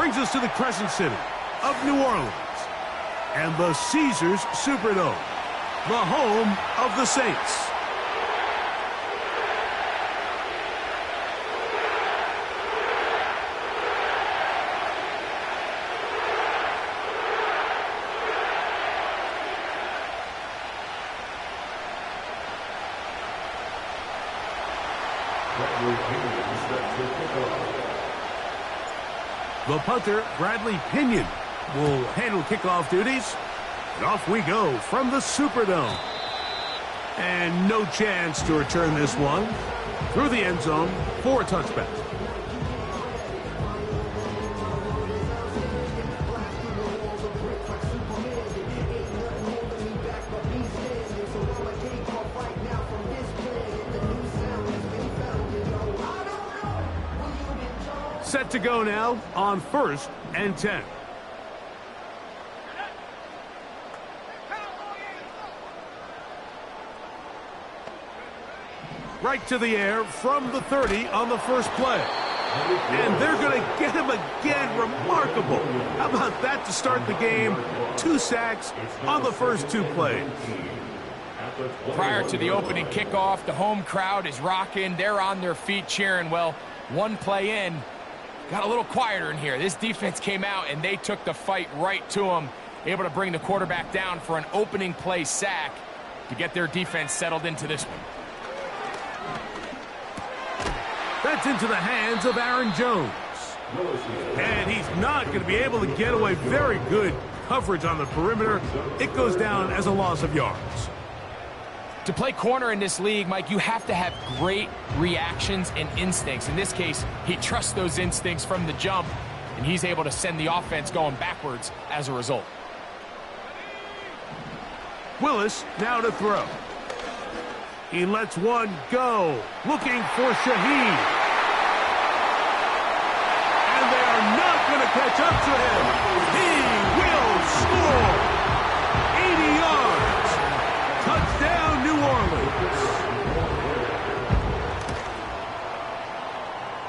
brings us to the Crescent City of New Orleans and the Caesars Superdome, the home of the Saints. The punter, Bradley Pinion, will handle kickoff duties. And off we go from the Superdome. And no chance to return this one through the end zone for a touchback. Set to go now on 1st and 10. Right to the air from the 30 on the first play. And they're going to get him again. Remarkable. How about that to start the game? 2 sacks on the first 2 plays. Prior to the opening kickoff, the home crowd is rocking. They're on their feet cheering. Well, 1 play in, got a little quieter in here. This defense came out and they took the fight right to him, able to bring the quarterback down for an opening play sack to get their defense settled into this one. That's into the hands of Aaron Jones. And he's not going to be able to get away. Very good coverage on the perimeter. It goes down as a loss of yards. To play corner in this league, Mike, you have to have great reactions and instincts. In this case, he trusts those instincts from the jump, and he's able to send the offense going backwards as a result. Willis now to throw. He lets one go, looking for Shaheed. And they are not going to catch up to him. He will score. 80 yards. Touchdown, New Orleans.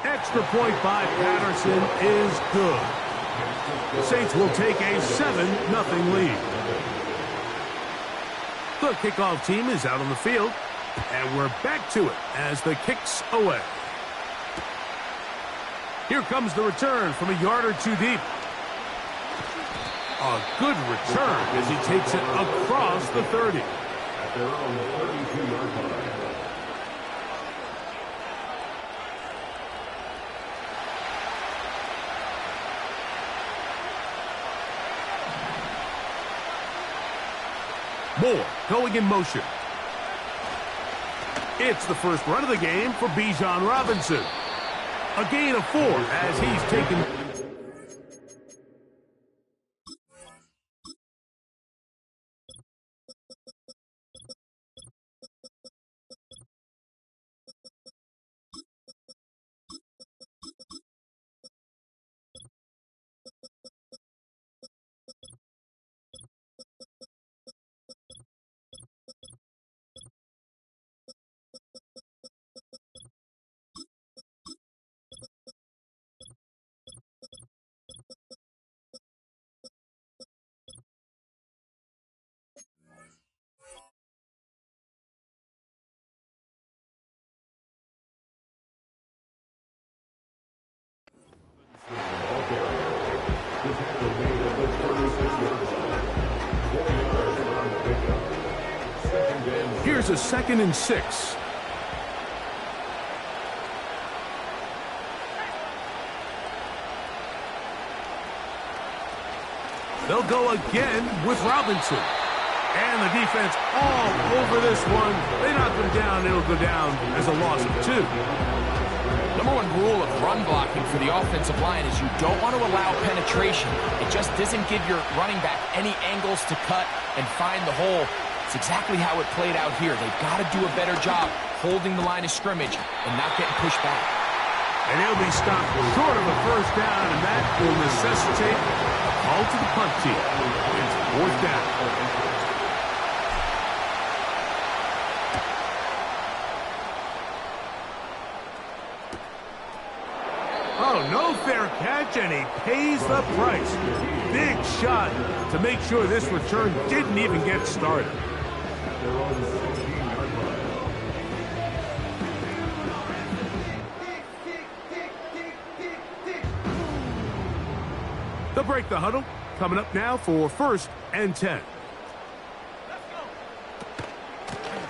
Extra point by Patterson is good. The Saints will take a 7-0 lead. The kickoff team is out on the field, and we're back to it as the kick's away. Here comes the return from a yard or 2 deep. A good return as he takes it across the 30. At their own 32-yard line. Moore going in motion. It's the first run of the game for Bijan Robinson. A gain of 4 as he's taken. Here's a 2nd and 6. They'll go again with Robinson. And the defense all over this one. They knock them down. It'll go down as a loss of 2. Number 1 rule of run blocking for the offensive line is you don't want to allow penetration. It just doesn't give your running back any angles to cut and find the hole. It's exactly how it played out here. They've got to do a better job holding the line of scrimmage and not getting pushed back. And he'll be stopped short of a first down, and that will necessitate a call to the punt team. It's 4th down. Oh, Oh, no fair catch, and he pays the price. Big shot to make sure this return didn't even get started. They'll break the huddle. Coming up now for 1st and 10.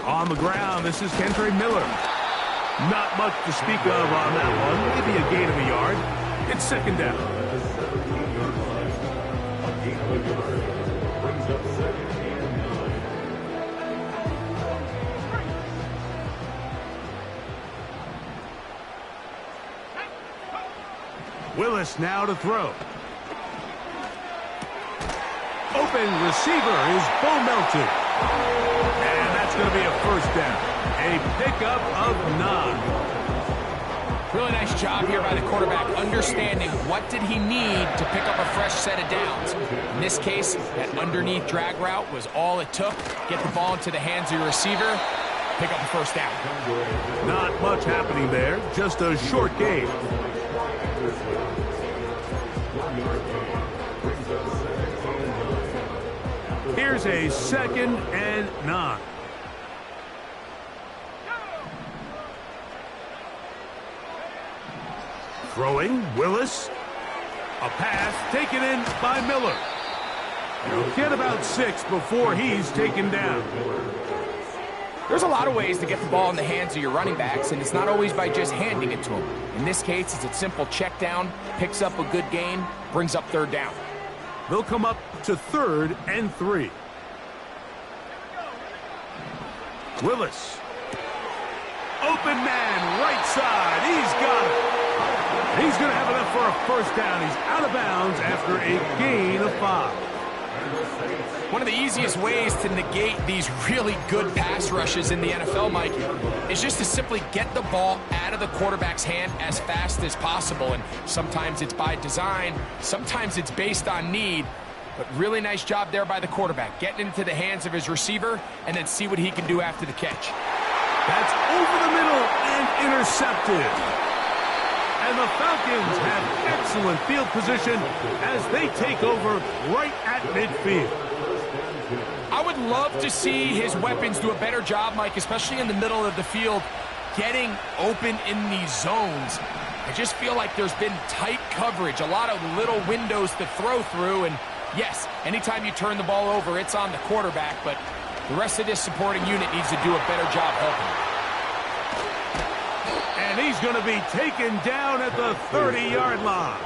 On the ground, this is Kendre Miller. Not much to speak of on that one. Maybe a gain of a yard. It's 2nd down. Willis now to throw. Open receiver is Bo Melton. And that's going to be a 1st down. A pickup of 9. Really nice job here by the quarterback, understanding what did he need to pick up a fresh set of downs. In this case, that underneath drag route was all it took. Get the ball into the hands of your receiver, pick up a 1st down. Not much happening there, just a short game. Here's a 2nd and 9. Throwing, Willis. A pass taken in by Miller. He'll get about 6 before he's taken down. There's a lot of ways to get the ball in the hands of your running backs, and it's not always by just handing it to them. In this case, it's a simple check down, picks up a good gain, brings up 3rd down. They'll come up to 3rd and 3. Willis. Open man, right side. He's got it. He's going to have enough for a 1st down. He's out of bounds after a gain of 5. One of the easiest ways to negate these really good pass rushes in the NFL, Mike, is just to simply get the ball out of the quarterback's hand as fast as possible. And sometimes it's by design, sometimes it's based on need. But really nice job there by the quarterback, getting into the hands of his receiver and then see what he can do after the catch. That's over the middle and intercepted. And the Falcons have excellent field position as they take over right at midfield. I would love to see his weapons do a better job, Mike, especially in the middle of the field, getting open in these zones. I just feel like there's been tight coverage, a lot of little windows to throw through, and yes, anytime you turn the ball over, it's on the quarterback, but the rest of this supporting unit needs to do a better job helping. And he's going to be taken down at the 30-yard line.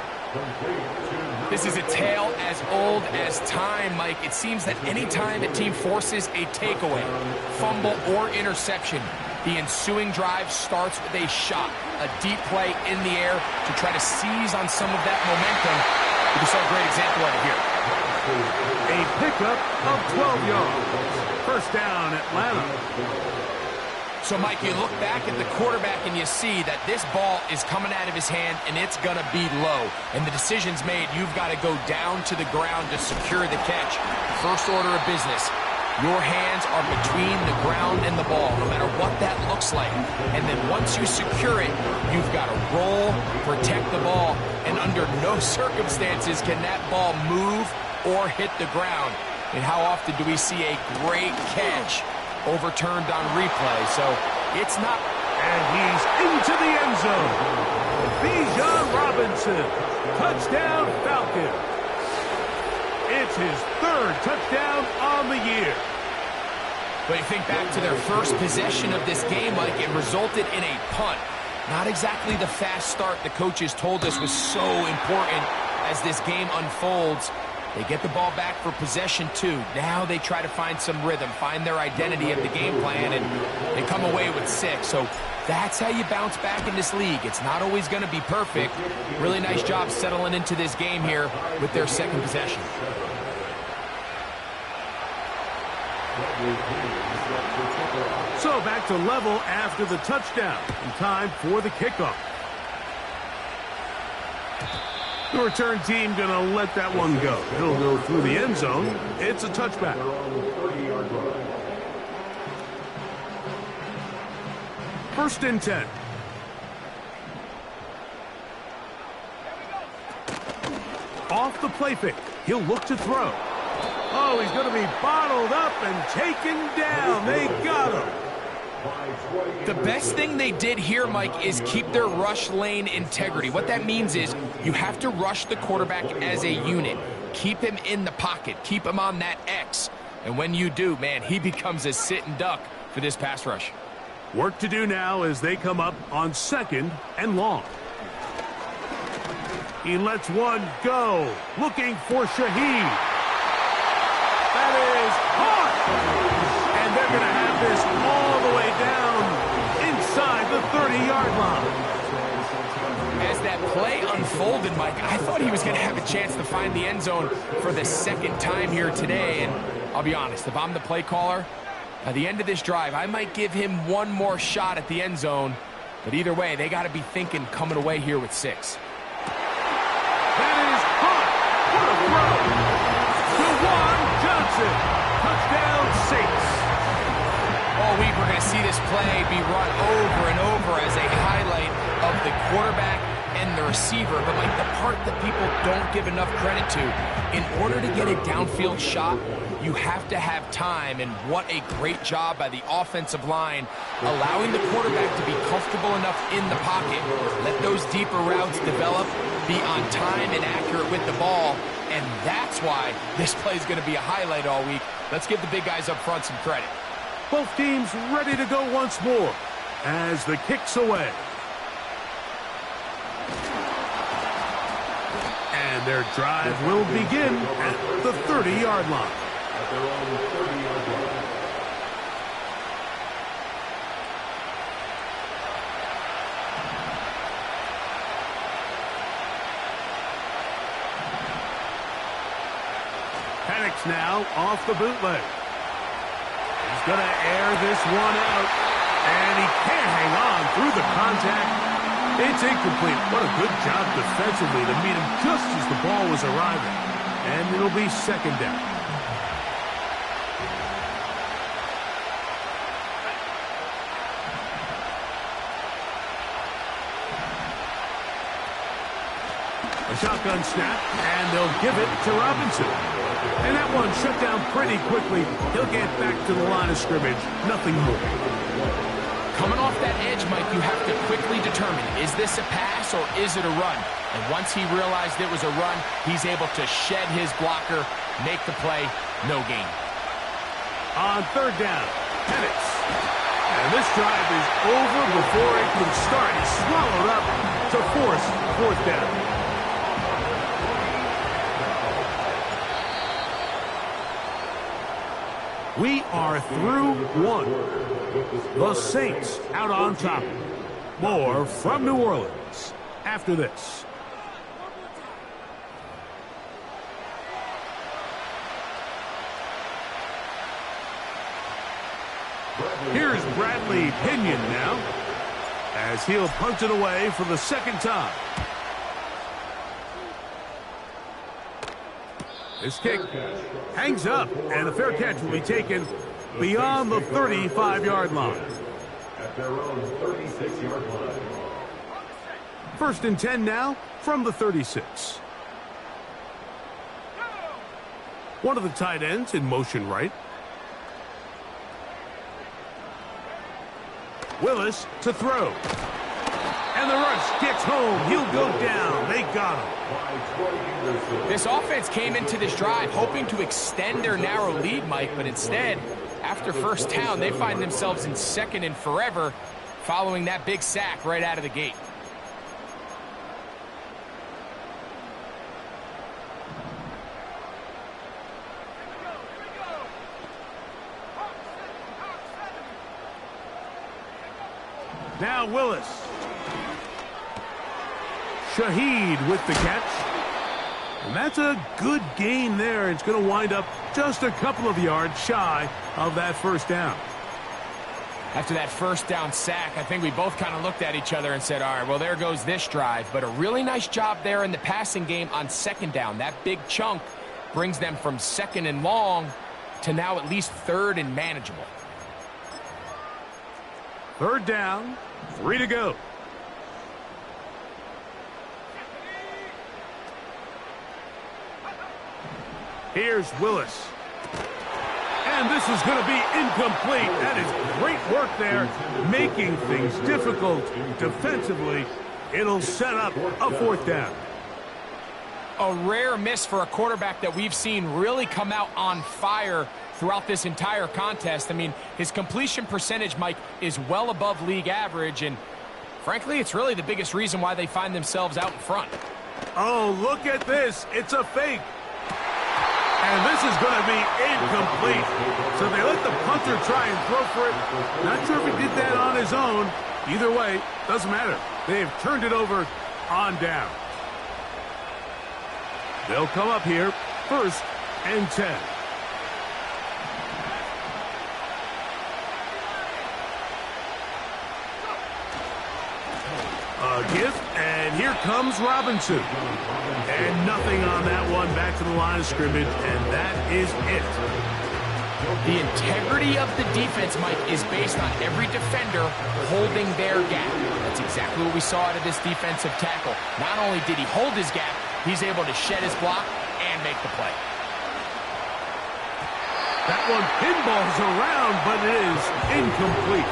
This is a tale as old as time, Mike. It seems that any time a team forces a takeaway, fumble, or interception, the ensuing drive starts with a shot, a deep play in the air to try to seize on some of that momentum. We saw a great example of it here. A pickup of 12 yards. 1st down, Atlanta. So, Mike, you look back at the quarterback and you see that this ball is coming out of his hand and it's going to be low. And the decision's made. You've got to go down to the ground to secure the catch. First order of business. Your hands are between the ground and the ball, no matter what that looks like. And then once you secure it, you've got to roll, protect the ball, and under no circumstances can that ball move or hit the ground. And how often do we see a great catch overturned on replay? So it's not. And he's into the end zone. Bijan Robinson, touchdown Falcon. It's his 3rd touchdown on the year. But you think back to their first possession of this game, Mike, it resulted in a punt. Not exactly the fast start the coaches told us was so important as this game unfolds. They get the ball back for possession 2. Now they try to find some rhythm, find their identity of the game plan, and they come away with 6. So that's how you bounce back in this league. It's not always going to be perfect. Really nice job settling into this game here with their 2nd possession. So back to level after the touchdown. In time for the kickoff. The return team going to let that one go. It'll go through the end zone. It's a touchback. First and 10. off the play fake. He'll look to throw. Oh, he's going to be bottled up and taken down. They got him. The best thing they did here, Mike, is keep their rush lane integrity. What that means is you have to rush the quarterback as a unit. Keep him in the pocket. Keep him on that X. And when you do, man, he becomes a sitting duck for this pass rush. Work to do now as they come up on 2nd and long. He lets one go. Looking for Shaheed. That is hot. And they're going to have this all the way down inside the 30-yard line. As that play unfolded, Mike, I thought he was going to have a chance to find the end zone for the 2nd time here today. And I'll be honest, if I'm the play caller, by the end of this drive, I might give him one more shot at the end zone. But either way, they got to be thinking coming away here with 6. That is hot. What a throw. Juwan Johnson. Touchdown, Saints. All week, we're going to see this play be run over and over as a highlight of the quarterback and the receiver. But, like, the part that people don't give enough credit to, in order to get a downfield shot, you have to have time, and what a great job by the offensive line, allowing the quarterback to be comfortable enough in the pocket, let those deeper routes develop, be on time and accurate with the ball, and that's why this play is going to be a highlight all week. Let's give the big guys up front some credit. Both teams ready to go once more as the kick's away. And their drive will begin at the 30-yard line. At their own 30-yard line. Penix now off the bootleg. He's going to air this one out, and he can't hang on through the contact. It's incomplete. What a good job defensively to meet him just as the ball was arriving. And it'll be 2nd down. A shotgun snap, and they'll give it to Robinson. And that one shut down pretty quickly. He'll get back to the line of scrimmage. Nothing more. Coming off that edge, Mike, you have to quickly determine, is this a pass or is it a run? And once he realized it was a run, he's able to shed his blocker, make the play, no gain. On 3rd down, Penix. And this drive is over before it can start. He's swallowed up to force 4th down. We are through 1. The Saints out on top. More from New Orleans after this. Here's Bradley Pinion now as he'll punt it away for the 2nd time. This kick hangs up, and the fair catch will be taken beyond the 35-yard line. At their own 36-yard line. 1st and 10 now from the 36. One of the tight ends in motion right. Willis to throw. And the rush gets home. He'll go down. They got him. This offense came into this drive hoping to extend their narrow lead, Mike, but instead, after 1st down, they find themselves in 2nd and forever following that big sack right out of the gate. Now Willis. Shaheed with the catch. And that's a good gain there. It's going to wind up just a couple of yards shy of that 1st down. After that 1st down sack, I think we both kind of looked at each other and said, all right, well, there goes this drive. But a really nice job there in the passing game on 2nd down. That big chunk brings them from 2nd and long to now at least 3rd and manageable. 3rd down, 3 to go. Here's Willis. And this is going to be incomplete. That is great work there, making things difficult defensively. It'll set up a fourth down. A rare miss for a quarterback that we've seen really come out on fire throughout this entire contest. I mean, his completion percentage, Mike, is well above league average, and frankly, it's really the biggest reason why they find themselves out in front. Oh, look at this. It's a fake. And this is going to be incomplete. So they let the punter try and throw for it. Not sure if he did that on his own. Either way, doesn't matter. They've turned it over on down. They'll come up here, 1st and 10. A gift, and here comes Robinson. And nothing on that one, back to the line of scrimmage, and that is it. The integrity of the defense, Mike, is based on every defender holding their gap. That's exactly what we saw out of this defensive tackle. Not only did he hold his gap, he's able to shed his block and make the play. That one pinballs around, but it is incomplete.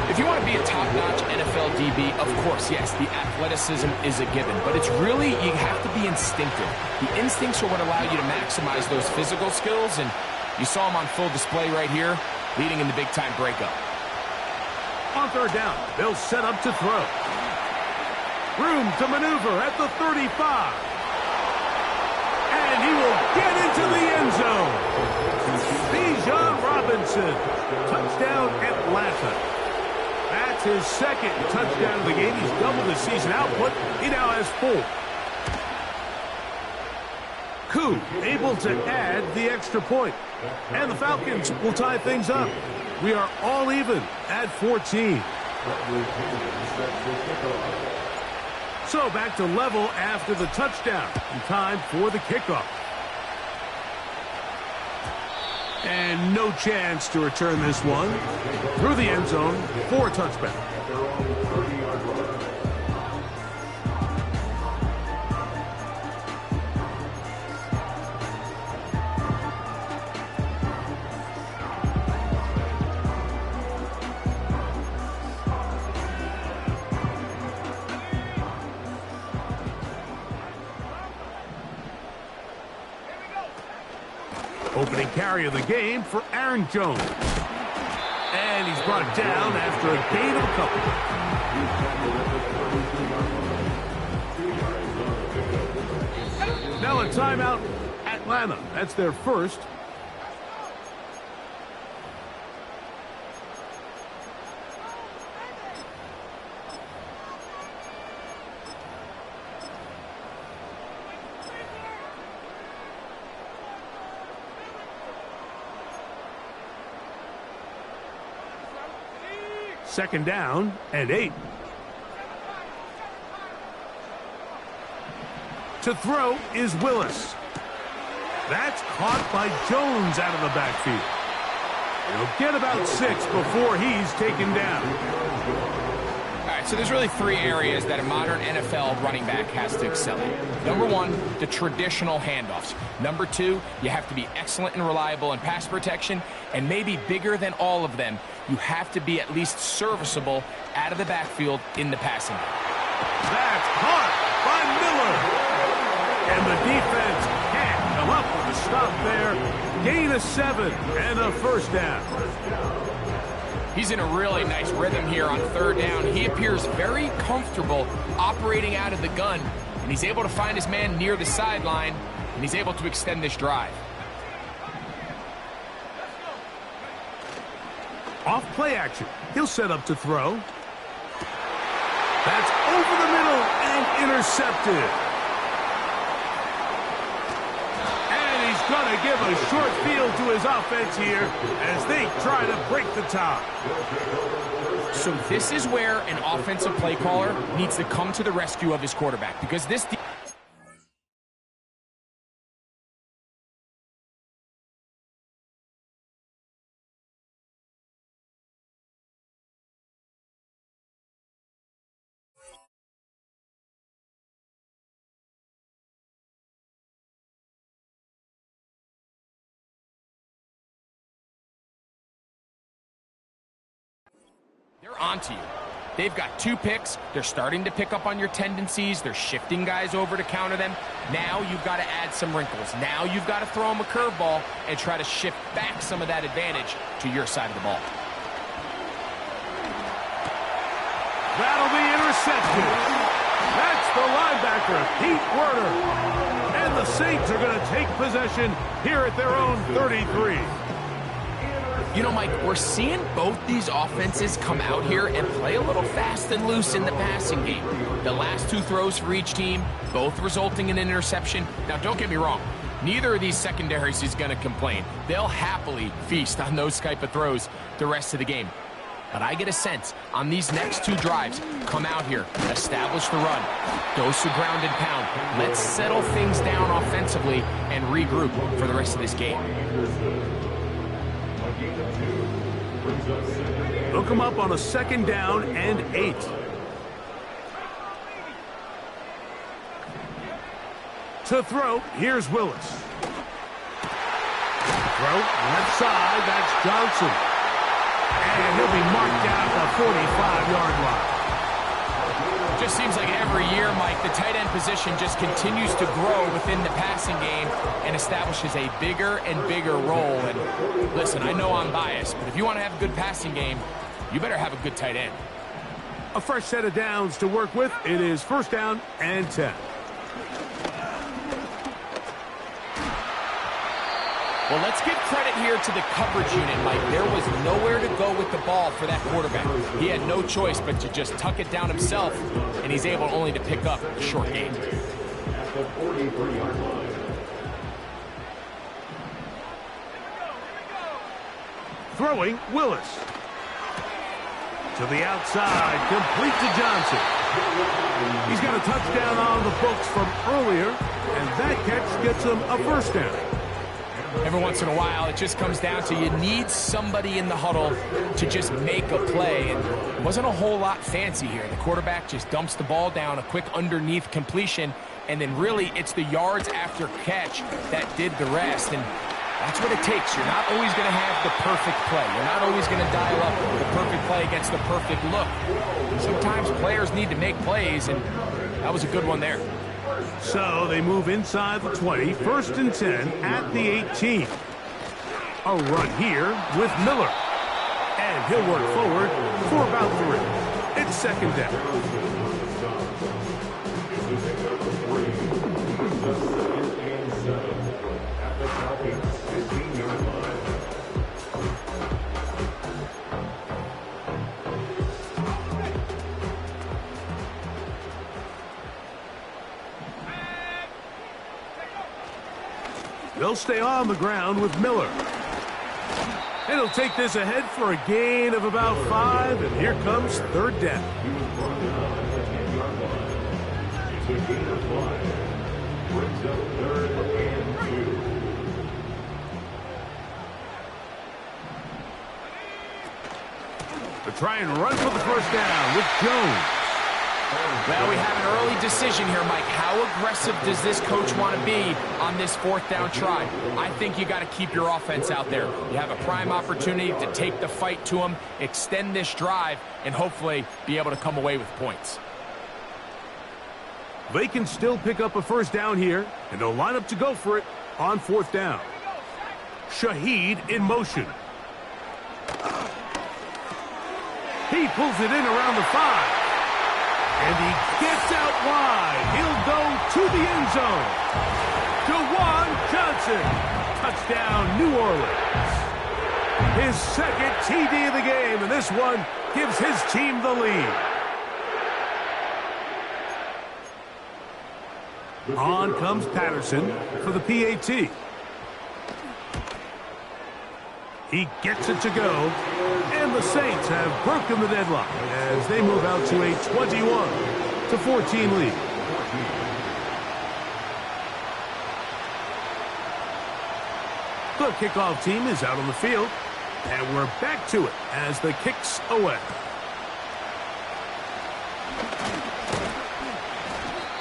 If you want to be a top-notch NFL DB, of course, yes, the athleticism is a given. But it's really, you have to be instinctive. The instincts are what allow you to maximize those physical skills, and you saw him on full display right here, leading in the big-time breakup. On 3rd down, they'll set up to throw. Room to maneuver at the 35. And he will get into the end zone. Bijan Robinson. Touchdown, Atlanta. That's his 2nd touchdown of the game. He's doubled his season output. He now has 4. Koo able to add the extra point. And the Falcons will tie things up. We are all even at 14. So back to level after the touchdown. And time for the kickoff. And no chance to return this one. Through the end zone for a touchback. Opening carry of the game for Aaron Jones. And he's brought down after a gain of a couple. Now a timeout, Atlanta. That's their first. Second down and 8. To throw is Willis. That's caught by Jones out of the backfield. He'll get about 6 before he's taken down. All right, so there's really 3 areas that a modern NFL running back has to excel in. Number 1, the traditional handoffs. Number 2, you have to be excellent and reliable in pass protection. And maybe bigger than all of them, you have to be at least serviceable out of the backfield in the passing game. That's caught by Miller. And the defense can't come up with a stop there. Gain of 7 and a first down. He's in a really nice rhythm here on 3rd down. He appears very comfortable operating out of the gun, and he's able to find his man near the sideline, and he's able to extend this drive. Off play action. He'll set up to throw. That's over the middle and intercepted. And he's going to give a short field to his offense here as they try to break the tie. So this is where an offensive play caller needs to come to the rescue of his quarterback, because this They're onto you. They've got 2 picks. They're starting to pick up on your tendencies. They're shifting guys over to counter them. Now you've got to add some wrinkles. Now you've got to throw them a curveball and try to shift back some of that advantage to your side of the ball. That'll be intercepted. That's the linebacker, Pete Werner. And the Saints are going to take possession here at their own 33. You know, Mike, we're seeing both these offenses come out here and play a little fast and loose in the passing game. The last 2 throws for each team, both resulting in an interception. Now, don't get me wrong. Neither of these secondaries is going to complain. They'll happily feast on those type of throws the rest of the game. But I get a sense on these next 2 drives, come out here, establish the run, dose of ground and pound. Let's settle things down offensively and regroup for the rest of this game. They'll come up on a 2nd down and 8. To throw, here's Willis. Throw, left side, that's Johnson. And he'll be marked down at the 45-yard line. Just seems like every year, Mike, the tight end position just continues to grow within the passing game and establishes a bigger and bigger role. And listen, I know I'm biased, but if you want to have a good passing game, you better have a good tight end. A fresh set of downs to work with. It is 1st down and 10. Well, let's give credit here to the coverage unit, Mike. There was nowhere to go with the ball for that quarterback. He had no choice but to just tuck it down himself, and he's able only to pick up a short gain. Throwing, Willis. To the outside, complete to Johnson. He's got a touchdown on the books from earlier, and that catch gets him a 1st down. Every once in a while, it just comes down to you need somebody in the huddle to just make a play. And it wasn't a whole lot fancy here. The quarterback just dumps the ball down, a quick underneath completion, and then really it's the yards after catch that did the rest. And that's what it takes. You're not always going to have the perfect play. You're not always going to dial up the perfect play against the perfect look. Sometimes players need to make plays, and that was a good one there. So they move inside the 20, 1st and 10 at the 18. A run here with Miller. And he'll work forward for about 3. It's 2nd down. They'll stay on the ground with Miller. And he'll take this ahead for a gain of about 5, and here comes 3rd down. They'll try and run for the 1st down with Jones. Well, we have an early decision here, Mike. How aggressive does this coach want to be on this 4th down try? I think you got to keep your offense out there. You have a prime opportunity to take the fight to them, extend this drive, and hopefully be able to come away with points. They can still pick up a 1st down here, and they'll line up to go for it on 4th down. Shaheed in motion. He pulls it in around the 5. And he gets out wide. He'll go to the end zone. DeJuan Johnson. Touchdown, New Orleans. His 2nd TD of the game, and this one gives his team the lead. On comes Patterson for the PAT. He gets it to go, and the Saints have broken the deadlock as they move out to a 21-14 lead. The kickoff team is out on the field, and we're back to it as the kick's away.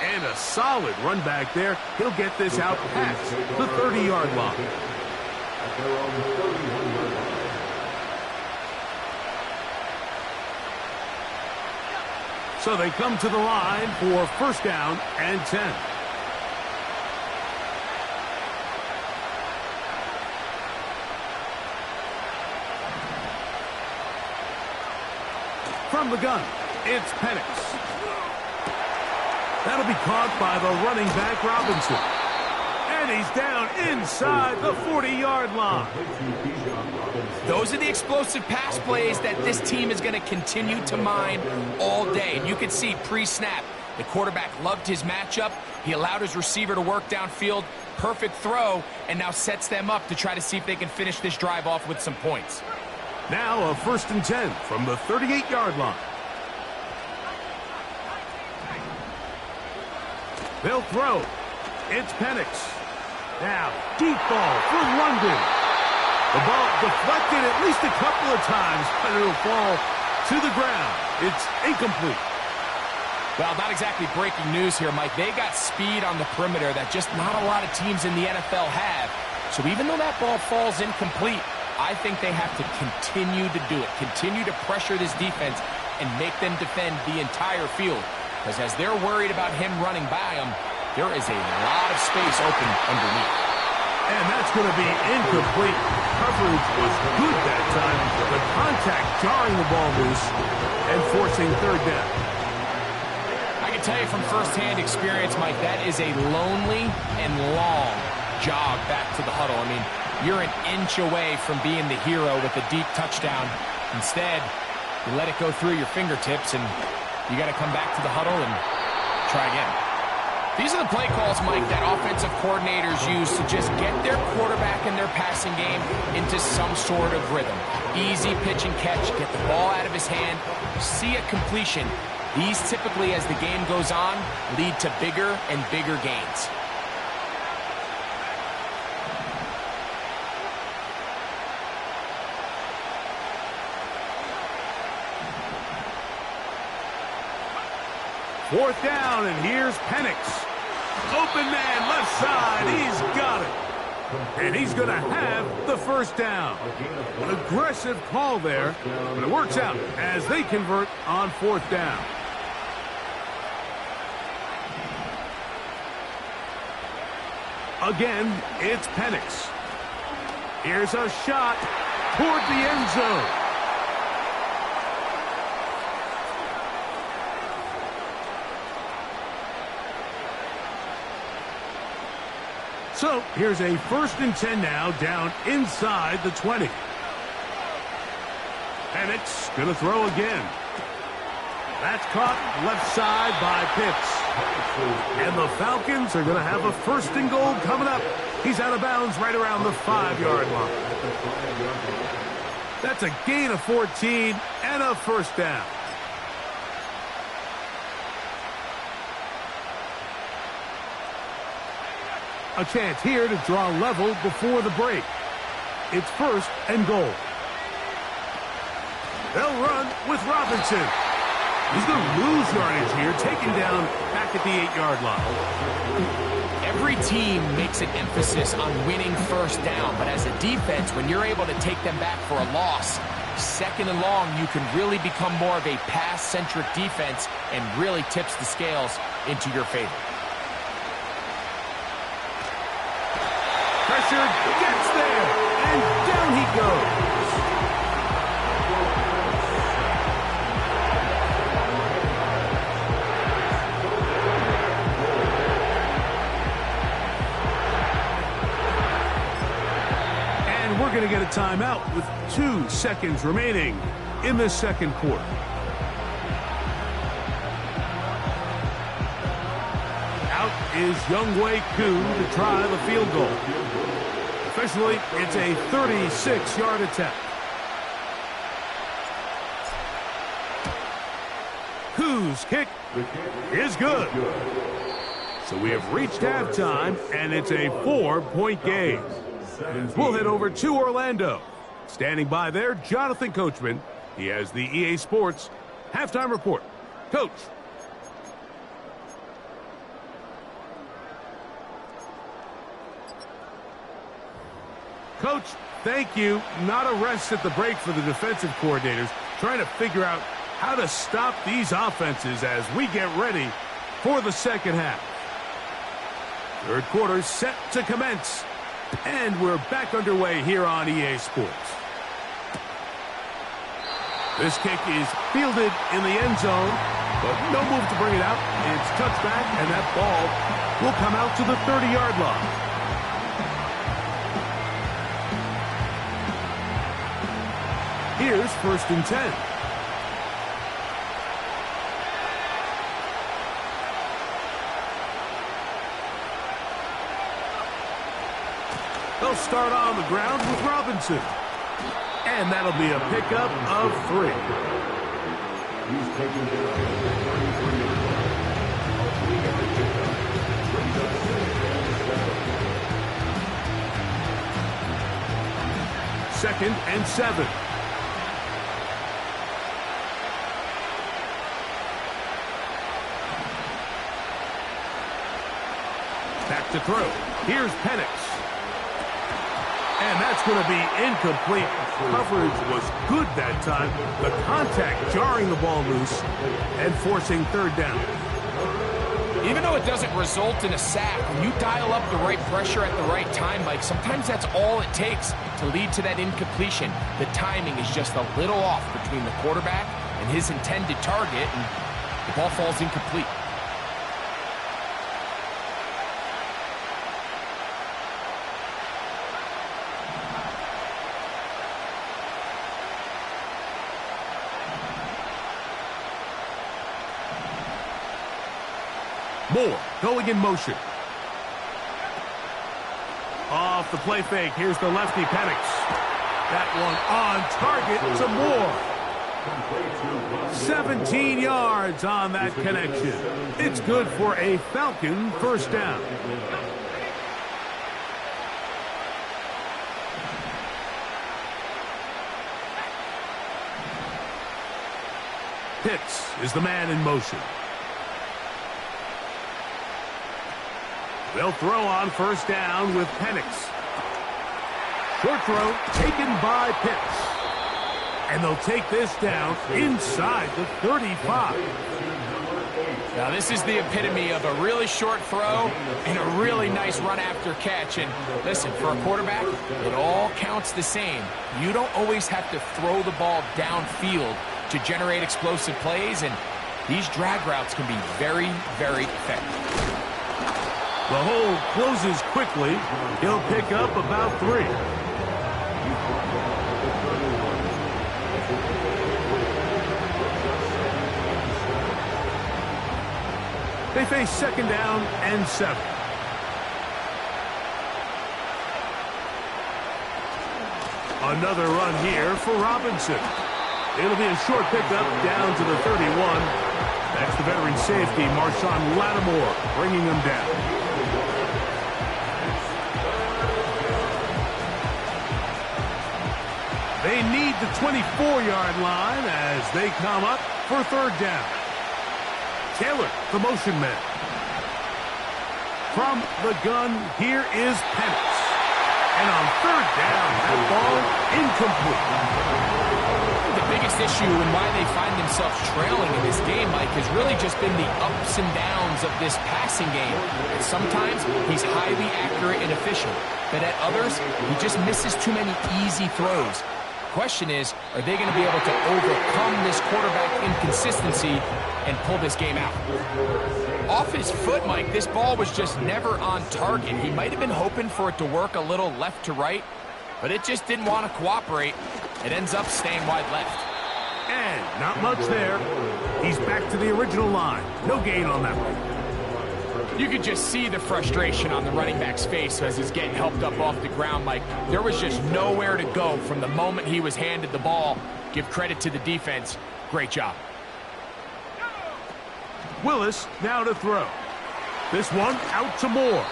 And a solid run back there. He'll get this out past the 30-yard line. So they come to the line for first down and 10. From the gun, it's Penix. That'll be caught by the running back, Robinson. And he's down inside the 40-yard line. Those are the explosive pass plays that this team is going to continue to mine all day. And you can see pre-snap, the quarterback loved his matchup. He allowed his receiver to work downfield. Perfect throw, and now sets them up to try to see if they can finish this drive off with some points. Now a first and 10 from the 38-yard line. They'll throw. It's Penix. Now, deep ball for London. The ball deflected at least a couple of times, but it'll fall to the ground. It's incomplete. Well, not exactly breaking news here, Mike. They got speed on the perimeter that just not a lot of teams in the NFL have. So even though that ball falls incomplete, I think they have to continue to do it, continue to pressure this defense and make them defend the entire field. Because as they're worried about him running by them, there is a lot of space open underneath. And that's going to be incomplete. Coverage was good that time, but contact jarring the ball loose and forcing third down. I can tell you from firsthand experience, Mike, that is a lonely and long jog back to the huddle. I mean, you're an inch away from being the hero with a deep touchdown. Instead, you let it go through your fingertips, and you got to come back to the huddle and try again. These are the play calls, Mike, that offensive coordinators use to just get their quarterback and their passing game into some sort of rhythm. Easy pitch and catch, get the ball out of his hand, see a completion. These typically, as the game goes on, lead to bigger and bigger gains. Fourth down, and here's Penix. Open man, left side, he's got it. And he's going to have the first down. An aggressive call there, but it works out as they convert on fourth down. Again, it's Penix. Here's a shot toward the end zone. So, here's a first and 10 now, down inside the 20. Penix going to throw again. That's caught left side by Pitts. And the Falcons are going to have a first and goal coming up. He's out of bounds right around the 5-yard line. That's a gain of 14 and a first down. A chance here to draw level before the break. It's first and goal. They'll run with Robinson. He's going to lose yardage here, taken down back at the 8-yard line. Every team makes an emphasis on winning first down, but as a defense, when you're able to take them back for a loss, second and long, you can really become more of a pass-centric defense and really tips the scales into your favor. Pressured, gets there, and down he goes. And we're going to get a timeout with 2 seconds remaining in the second quarter. Out is Younghoe Koo to try the field goal. Officially, it's a 36-yard attempt. Koo's kick is good. So we have reached halftime, and it's a 4-point game. We'll head over to Orlando. Standing by there, Jonathan Coachman. He has the EA Sports halftime report. Coach. Coach, thank you. Not a rest at the break for the defensive coordinators, trying to figure out how to stop these offenses as we get ready for the second half. Third quarter set to commence. And we're back underway here on EA Sports. This kick is fielded in the end zone, but no move to bring it out. It's touched back, and that ball will come out to the 30-yard line. Here's 1st and 10. They'll start on the ground with Robinson. And that'll be a pickup of 3. He's taken down 2nd and 7. Back to throw. Here's Penix. And that's going to be incomplete. Coverage was good that time. The contact jarring the ball loose and forcing 3rd down. Even though it doesn't result in a sack, when you dial up the right pressure at the right time, Mike, sometimes that's all it takes to lead to that incompletion. The timing is just a little off between the quarterback and his intended target, and the ball falls incomplete. Moore going in motion. Off the play fake. Here's the lefty Penix. That one on target to Moore. 17 yards on that connection. It's good for a Falcon 1st down. Pitts is the man in motion. They'll throw on 1st down with Penix. Short throw taken by Pitts. And they'll take this down inside the 35. Now this is the epitome of a really short throw and a really nice run after catch. And listen, for a quarterback, it all counts the same. You don't always have to throw the ball downfield to generate explosive plays, and these drag routes can be very, very effective. The hole closes quickly. He'll pick up about 3. They face 2nd down and 7. Another run here for Robinson. It'll be a short pickup down to the 31. That's the veteran safety, Marshawn Lattimore, bringing them down. They need the 24-yard line as they come up for 3rd down. Taylor, the motion man. From the gun, here is Penix. And on 3rd down, that ball incomplete. The biggest issue and why they find themselves trailing in this game, Mike, has really just been the ups and downs of this passing game. And sometimes he's highly accurate and efficient, but at others, he just misses too many easy throws. Question is, are they going to be able to overcome this quarterback inconsistency and pull this game out? Off his foot, Mike, this ball was just never on target. He might have been hoping for it to work a little left to right, but it just didn't want to cooperate. It ends up staying wide left. And not much there. He's back to the original line. No gain on that one. You could just see the frustration on the running back's face as he's getting helped up off the ground. Like, there was just nowhere to go from the moment he was handed the ball. Give credit to the defense. Great job. Willis now to throw. This one out to Moore.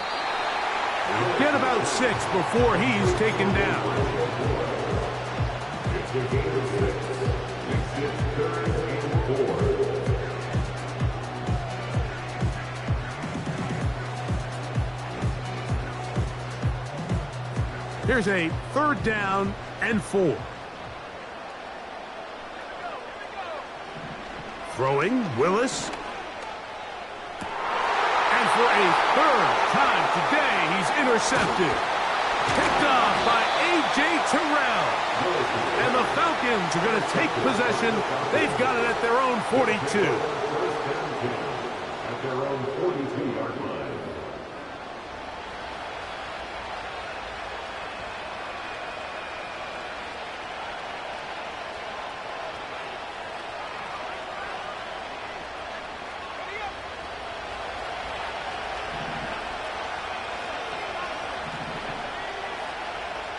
Get about 6 before he's taken down. Here's a 3rd down and 4. Throwing, Willis. And for a third time today, he's intercepted. Picked off by A.J. Terrell. And the Falcons are going to take possession. They've got it at their own 42. At their own 42-yard line.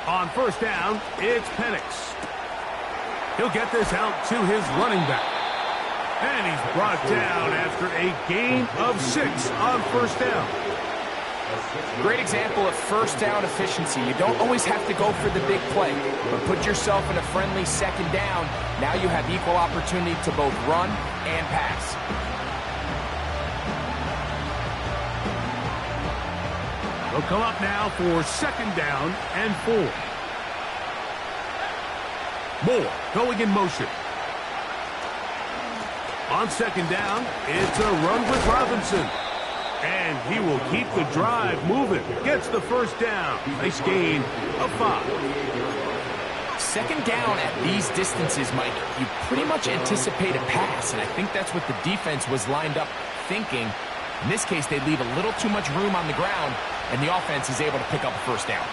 On first down, it's Penix. He'll get this out to his running back. And he's brought down after a gain of 6 on first down. Great example of first down efficiency. You don't always have to go for the big play, but put yourself in a friendly second down. Now you have equal opportunity to both run and pass. They'll come up now for second down and 4. Moore going in motion. On second down, it's a run with Robinson. And he will keep the drive moving. Gets the first down. Nice gain of 5. Second down at these distances, Mike, you pretty much anticipate a pass, and I think that's what the defense was lined up thinking. In this case, they leave a little too much room on the ground, and the offense is able to pick up a first down.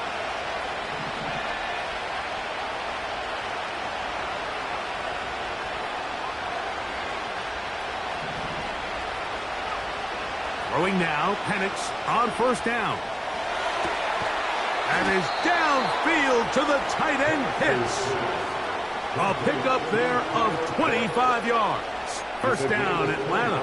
Throwing now, Penix on first down. And is downfield to the tight end hits. A pickup there of 25 yards. First down, Atlanta.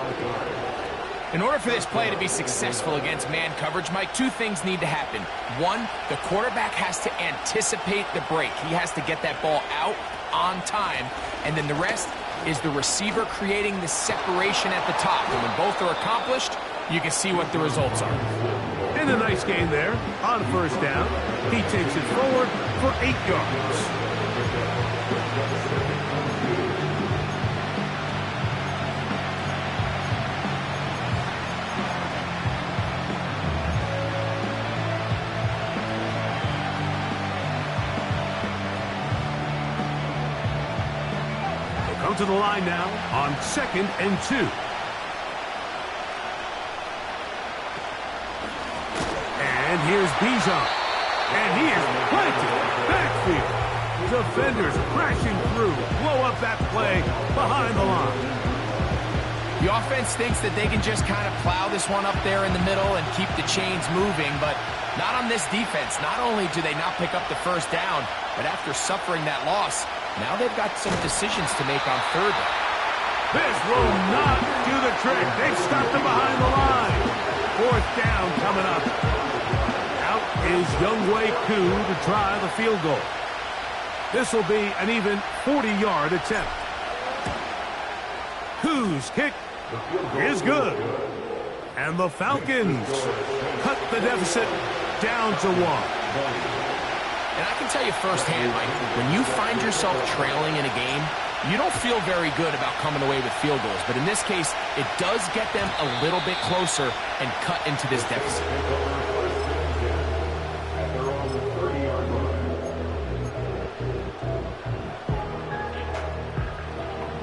In order for this play to be successful against man coverage, Mike, 2 things need to happen. 1, the quarterback has to anticipate the break. He has to get that ball out on time. And then the rest is the receiver creating the separation at the top. And when both are accomplished, you can see what the results are. And a nice gain there on first down. He takes it forward for 8 yards. They'll come to the line now on second and 2. And here's Bijan. And he is planted backfield. Defenders crashing through. Blow up that play behind the line. The offense thinks that they can just kind of plow this one up there in the middle and keep the chains moving, but not on this defense. Not only do they not pick up the first down, but after suffering that loss, now they've got some decisions to make on third down. This will not do the trick. They've stopped them behind the line. Fourth down coming up. Is Younghoe Koo to try the field goal. This will be an even 40-yard attempt. Koo's kick is good. And the Falcons cut the deficit down to 1. And I can tell you firsthand, Mike, when you find yourself trailing in a game, you don't feel very good about coming away with field goals. But in this case, it does get them a little bit closer and cut into this deficit.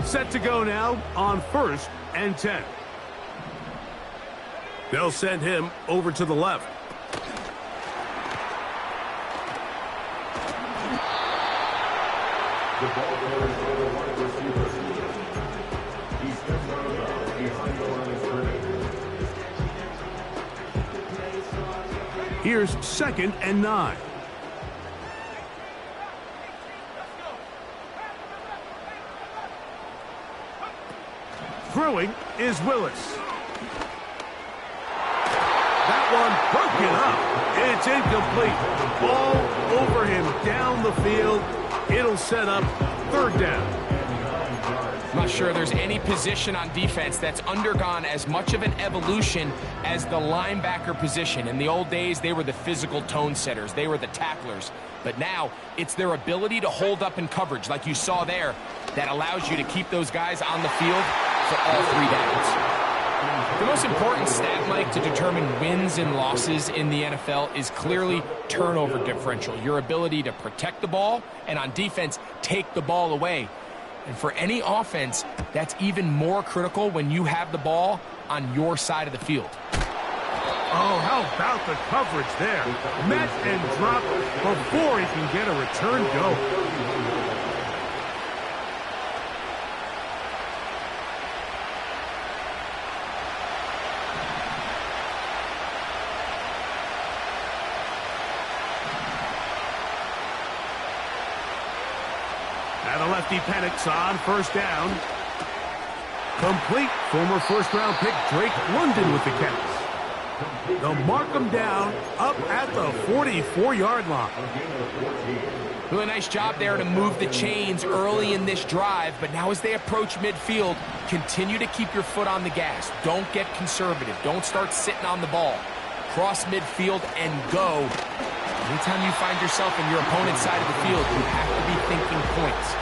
Set to go now on first and 10. They'll send him over to the left. The ball carries for the wide receiver. He steps out of bounds behind the line of scrimmage. Here's second and 9. Throwing is Willis. That one broken up. It's incomplete. Ball over him down the field. It'll set up third down. I'm not sure there's any position on defense that's undergone as much of an evolution as the linebacker position. In the old days, they were the physical tone setters. They were the tacklers. But now, it's their ability to hold up in coverage, like you saw there, that allows you to keep those guys on the field for all 3 downs. The most important stat, Mike, to determine wins and losses in the NFL is clearly turnover differential, your ability to protect the ball and on defense take the ball away. And for any offense, that's even more critical when you have the ball on your side of the field. Oh, how about the coverage there? Met and dropped before he can get a return go. And the lefty Penix on first down. Complete. Former first-round pick Drake London with the catch. They'll mark him down up at the 44-yard line. Really nice job there to move the chains early in this drive, but now as they approach midfield, continue to keep your foot on the gas. Don't get conservative. Don't start sitting on the ball. Cross midfield and go. Anytime you find yourself in your opponent's side of the field, you have to be thinking points.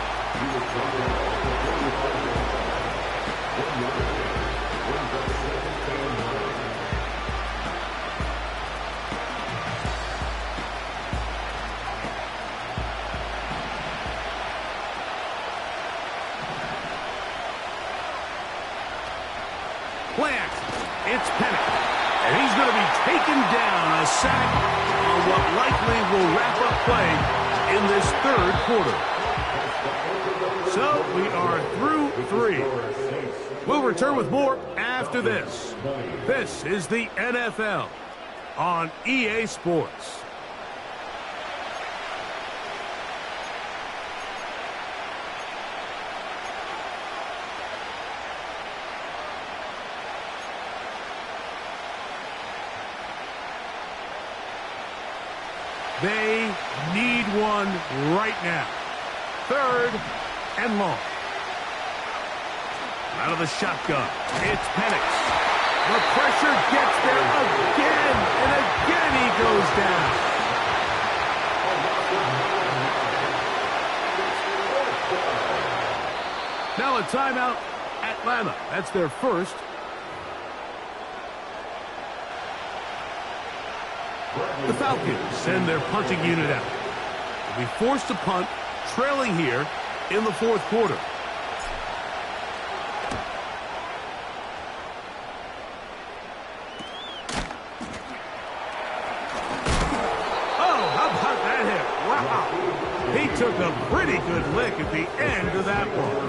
Plant. It's Penix. And he's going to be taken down. A sack on what likely will wrap up play in this third quarter. So we are through 3. We'll return with more after this. This is the NFL on EA Sports. They need one right now. Third and long. Out of the shotgun, it's Penix. The pressure gets there again, and again he goes down. Now a timeout, Atlanta. That's their first. The Falcons send their punting unit out. They'll be forced to punt, trailing here in the fourth quarter. Oh, how about that hit? Wow. He took a pretty good lick at the end of that one.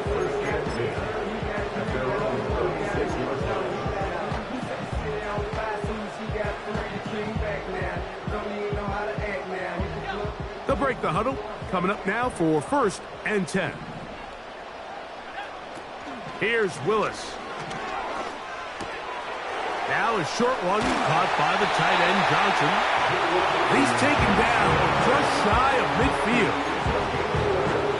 They'll break the huddle. Coming up now for 1st and 10. Here's Willis. Now a short one caught by the tight end Johnson. He's taken down just shy of midfield.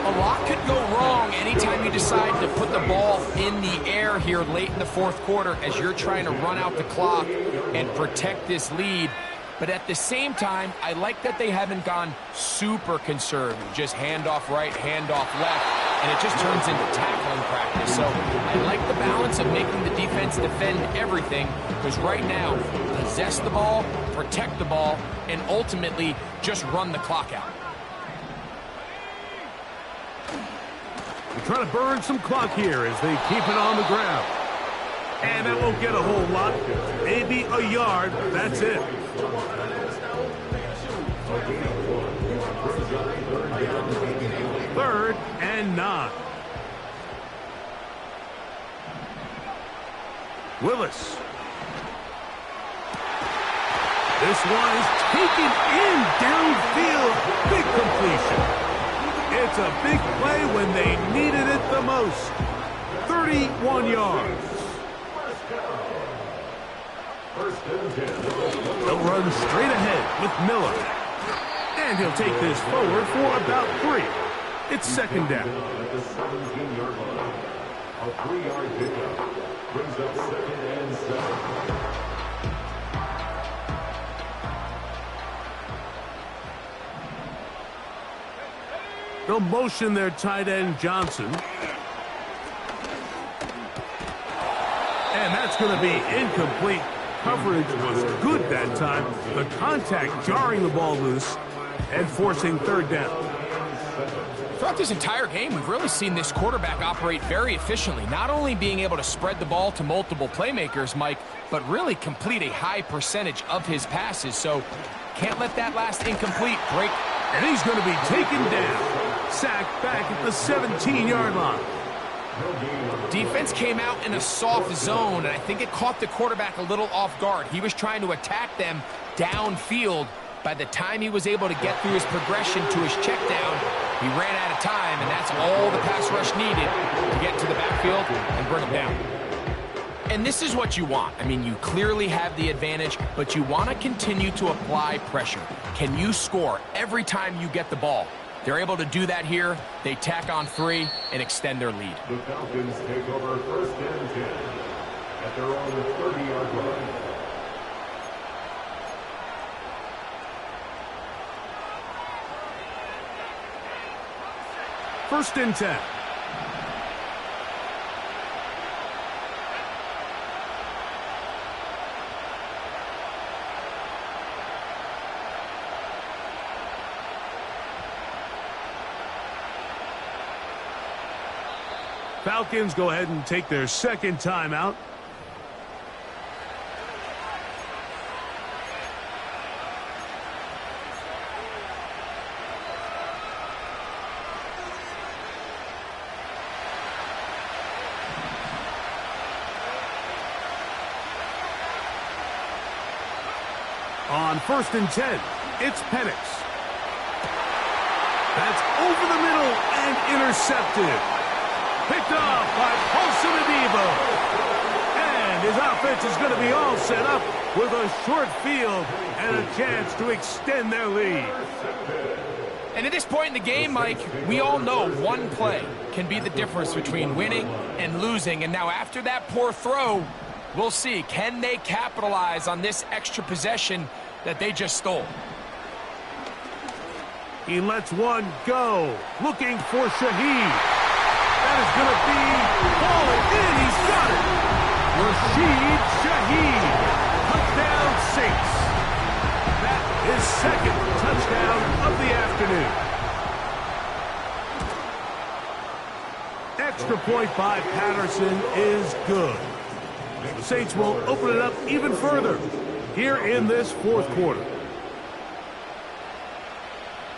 A lot could go wrong anytime you decide to put the ball in the air here late in the fourth quarter as you're trying to run out the clock and protect this lead. But at the same time, I like that they haven't gone super conservative. Just handoff right, handoff left, and it just turns into tackling practice. So I like the balance of making the defense defend everything, because right now, possess the ball, protect the ball, and ultimately just run the clock out. They're trying to burn some clock here as they keep it on the ground. And that won't get a whole lot. Maybe a yard. That's it. Third and 9. Willis. This one is taken in downfield. Big completion. It's a big play when they needed it the most. 31 yards. They'll run straight ahead with Miller. And he'll take this forward for about 3. It's 2nd down. A 3-yard pickup brings up 2nd and 7. They'll motion their tight end Johnson. And that's going to be incomplete. Coverage was good that time. The contact jarring the ball loose and forcing third down. Throughout this entire game, we've really seen this quarterback operate very efficiently, not only being able to spread the ball to multiple playmakers, Mike, but really complete a high percentage of his passes. So can't let that last incomplete break. And he's going to be taken down. Sacked back at the 17-yard line. Defense came out in a soft zone, and I think it caught the quarterback a little off guard. He was trying to attack them downfield. By the time he was able to get through his progression to his check down, he ran out of time, and that's all the pass rush needed to get to the backfield and bring him down. And this is what you want. I mean, you clearly have the advantage, but you want to continue to apply pressure. Can you score every time you get the ball? They're able to do that here. They tack on 3 and extend their lead. The Falcons take over first and 10 at their own 30-yard line. First and 10. Falcons go ahead and take their second timeout. On first and 10, it's Penix. That's over the middle and intercepted. Picked off by Paulson Adebo. And his offense is going to be all set up with a short field and a chance to extend their lead. And at this point in the game, Mike, we all know one play can be the difference between winning and losing. And now after that poor throw, we'll see, can they capitalize on this extra possession that they just stole? He lets one go, looking for Shaheed. That is going to be falling in. He's got it. Rashid Shaheed. Touchdown Saints. That is second touchdown of the afternoon. Extra point by Patterson is good. The Saints will open it up even further here in this fourth quarter.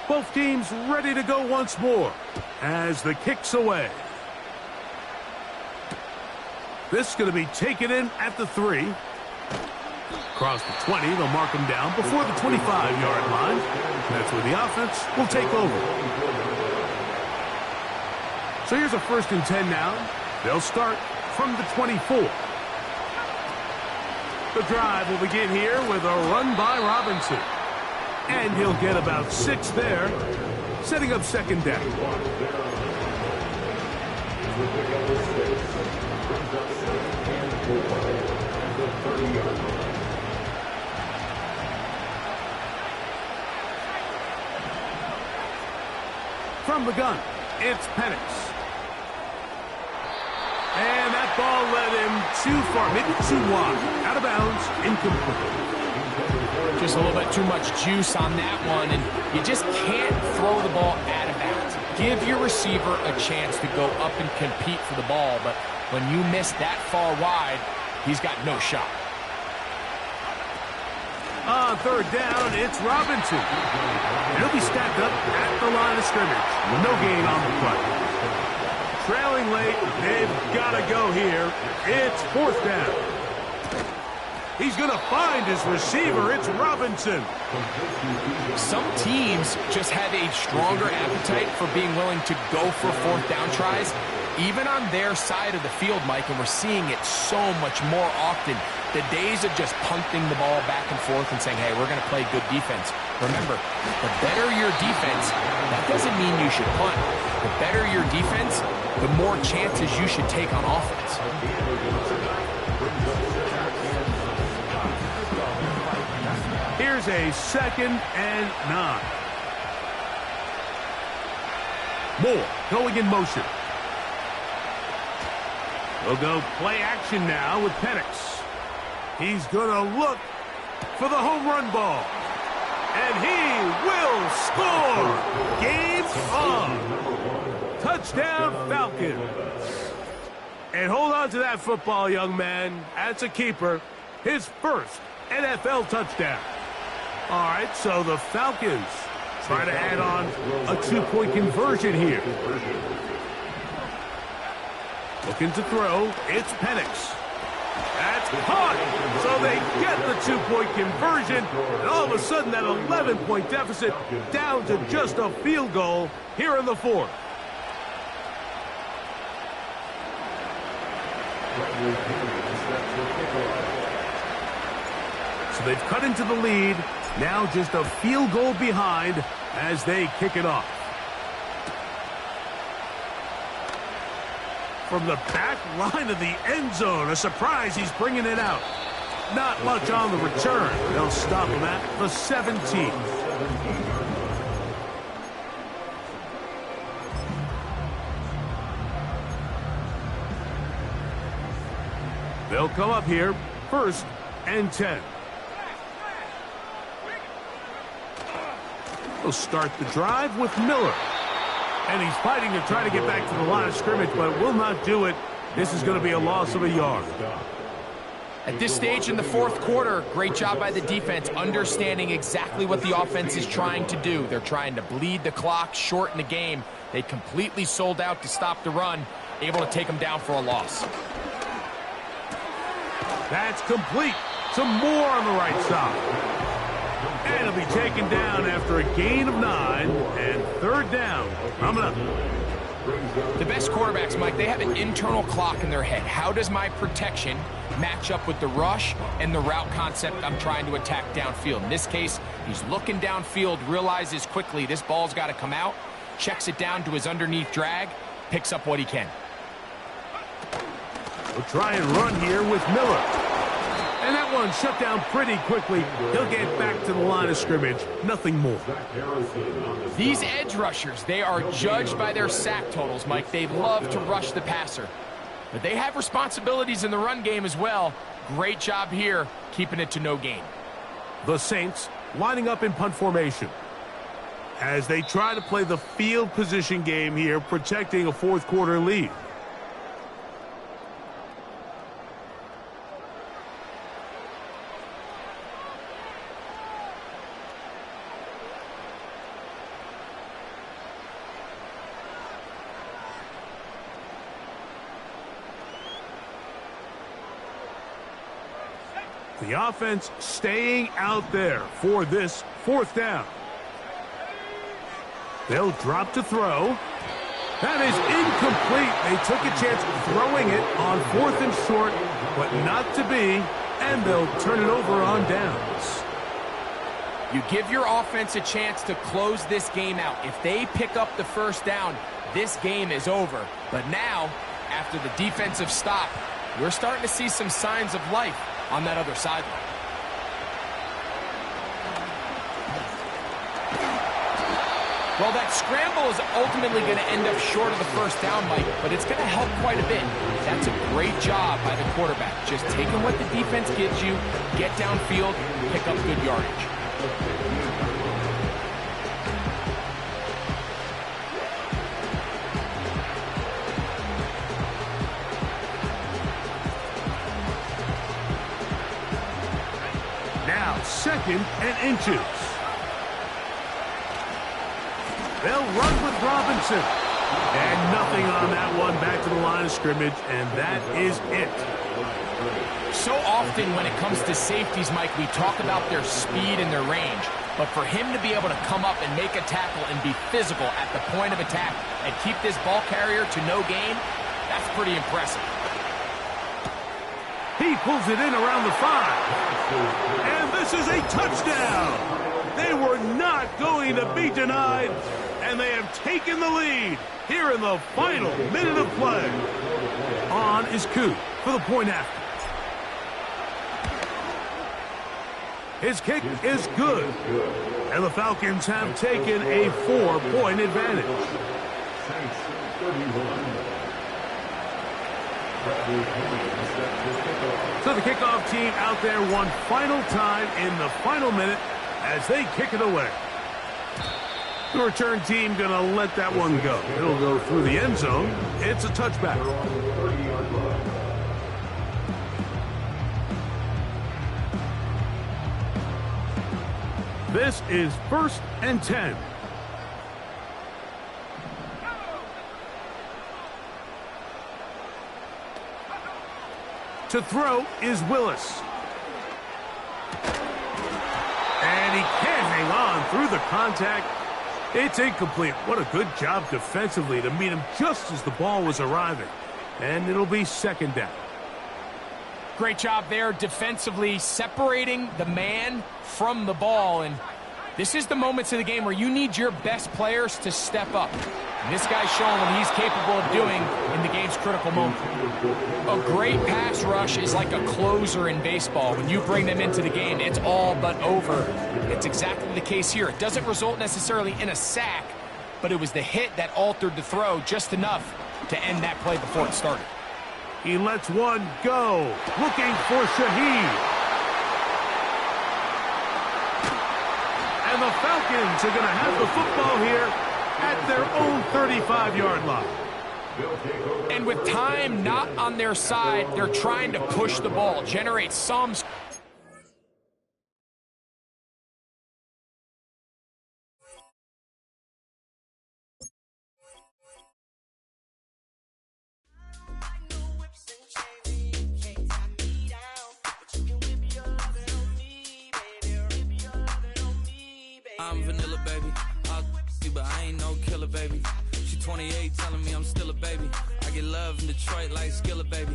Both teams ready to go once more as the kick's away. This is going to be taken in at the 3. Across the 20, they'll mark him down before the 25-yard line. That's where the offense will take over. So here's a first and 10 now. They'll start from the 24. The drive will begin here with a run by Robinson. And he'll get about 6 there, setting up second down. From the gun, it's Penix. And that ball led him too far, maybe too wide. Out of bounds, incomplete. Just a little bit too much juice on that one, and you just can't throw the ball out of bounds. Give your receiver a chance to go up and compete for the ball, but when you miss that far wide, he's got no shot. On third down, it's Robinson. He'll be stacked up at the line of scrimmage. No gain on the play. Trailing late, they've got to go here. It's fourth down. He's going to find his receiver. It's Robinson. Some teams just have a stronger appetite for being willing to go for fourth down tries, even on their side of the field, Mike, and we're seeing it so much more often. The days of just punting the ball back and forth and saying, hey, we're going to play good defense. Remember, the better your defense, that doesn't mean you should punt. The better your defense, the more chances you should take on offense. Here's a second and 9. Moore going in motion. We'll go play action now with Penix. He's going to look for the home run ball. And he will score! Game on! Touchdown, Falcons. And hold on to that football, young man. That's a keeper. His first NFL touchdown. All right, so the Falcons try to add on a 2-point conversion here. Looking to throw, it's Penix. That's caught, so they get the 2-point conversion, and all of a sudden that 11-point deficit down to just a field goal here in the fourth. So they've cut into the lead, now just a field goal behind as they kick it off. From the back line of the end zone, a surprise, he's bringing it out. Not much on the return. They'll stop him at the 17. They'll come up here, 1st and 10. They'll start the drive with Miller. And he's fighting to try to get back to the line of scrimmage, but will not do it. This is going to be a loss of a yard. At this stage in the fourth quarter, great job by the defense, understanding exactly what the offense is trying to do. They're trying to bleed the clock, shorten the game. They completely sold out to stop the run, able to take them down for a loss. That's complete. Some more on the right side. And he'll be taken down after a gain of 9, and 3rd down coming up. The best quarterbacks, Mike, they have an internal clock in their head. How does my protection match up with the rush and the route concept I'm trying to attack downfield? In this case, he's looking downfield, realizes quickly this ball's got to come out, checks it down to his underneath drag, picks up what he can. We'll try and run here with Miller. And that one shut down pretty quickly. He'll get back to the line of scrimmage. Nothing more. These edge rushers, they are judged by their sack totals, Mike. They love to rush the passer. But they have responsibilities in the run game as well. Great job here, keeping it to no gain. The Saints lining up in punt formation as they try to play the field position game here, protecting a fourth quarter lead. The offense staying out there for this 4th down. They'll drop to throw. That is incomplete. They took a chance throwing it on 4th and short, but not to be, and they'll turn it over on downs. You give your offense a chance to close this game out. If they pick up the 1st down, this game is over. But now, after the defensive stop, we're starting to see some signs of life on that other sideline. Well, that scramble is ultimately going to end up short of the 1st down, Mike, but it's going to help quite a bit. That's a great job by the quarterback. Just taking what the defense gives you, get downfield, pick up good yardage. Now 2nd and inches. They'll run with Robinson. And nothing on that one. Back to the line of scrimmage, and that is it. So often when it comes to safeties, Mike, we talk about their speed and their range. But for him to be able to come up and make a tackle and be physical at the point of attack and keep this ball carrier to no gain, that's pretty impressive. He pulls it in around the 5. And this is a touchdown. They were not going to be denied, and they have taken the lead here in the final minute of play. On is Koo for the point after. His kick is good, and the Falcons have taken a 4-point advantage. So the kickoff team out there one final time in the final minute as they kick it away. The return team going to let that one go. It'll go through the end zone. It's a touchback. This is 1st and 10. To throw is Willis. And he can't hang on through the contact. It's incomplete. What a good job defensively to meet him just as the ball was arriving. And it'll be 2nd down. Great job there defensively separating the man from the ball. And this is the moments of the game where you need your best players to step up. And this guy's showing what he's capable of doing in the game's critical moment. A great pass rush is like a closer in baseball. When you bring them into the game, it's all but over. It's exactly the case here. It doesn't result necessarily in a sack, but it was the hit that altered the throw just enough to end that play before it started. He lets one go, looking for Shaheed. And the Falcons are going to have the football here at their own 35-yard line. And with time not on their side, they're trying to push the ball, generate some. I'm vanilla, baby. I'll you, but I ain't no killer, baby. She 28, telling me I'm still a baby. I get love in Detroit like Skilla, baby.